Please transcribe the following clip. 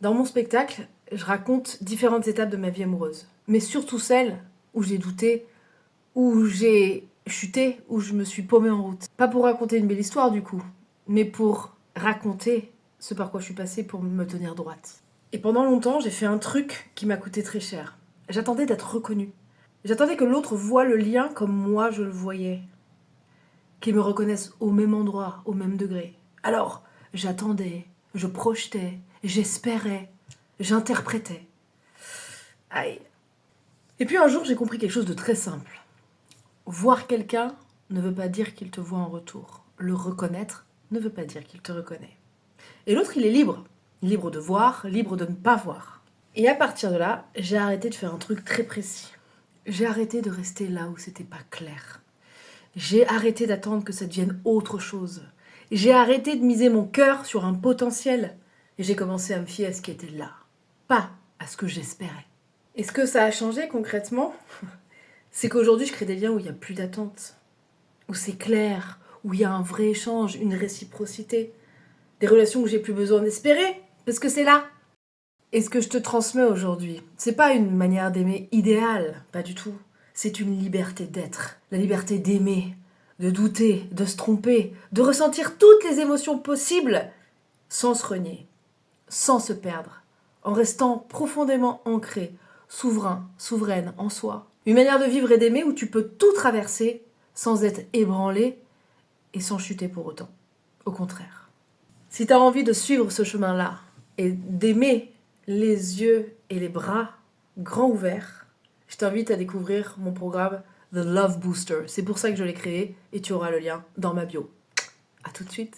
Dans mon spectacle, je raconte différentes étapes de ma vie amoureuse, mais surtout celles où j'ai douté, où j'ai chuté, où je me suis paumée en route. Pas pour raconter une belle histoire du coup, mais pour raconter ce par quoi je suis passée pour me tenir droite. Et pendant longtemps, j'ai fait un truc qui m'a coûté très cher. J'attendais d'être reconnue. J'attendais que l'autre voie le lien comme moi je le voyais. Qu'il me reconnaisse au même endroit, au même degré. Alors, j'attendais, je projetais, j'espérais, j'interprétais. Aïe. Et puis un jour, j'ai compris quelque chose de très simple. Voir quelqu'un ne veut pas dire qu'il te voit en retour. Le reconnaître ne veut pas dire qu'il te reconnaît. Et l'autre, il est libre. Libre de voir, libre de ne pas voir. Et à partir de là, j'ai arrêté de faire un truc très précis. J'ai arrêté de rester là où c'était pas clair. J'ai arrêté d'attendre que ça devienne autre chose. J'ai arrêté de miser mon cœur sur un potentiel. Et j'ai commencé à me fier à ce qui était là. Pas à ce que j'espérais. Et ce que ça a changé concrètement, c'est qu'aujourd'hui, je crée des liens où il n'y a plus d'attente. Où c'est clair, où il y a un vrai échange, une réciprocité. Des relations où j'ai plus besoin d'espérer, parce que c'est là. Et ce que je te transmets aujourd'hui, c'est pas une manière d'aimer idéale, pas du tout. C'est une liberté d'être, la liberté d'aimer, de douter, de se tromper, de ressentir toutes les émotions possibles sans se renier, sans se perdre, en restant profondément ancré, souverain, souveraine en soi. Une manière de vivre et d'aimer où tu peux tout traverser sans être ébranlé et sans chuter pour autant. Au contraire. Si tu as envie de suivre ce chemin-là et d'aimer les yeux et les bras grands ouverts, je t'invite à découvrir mon programme The Love Booster. C'est pour ça que je l'ai créé et tu auras le lien dans ma bio. À tout de suite.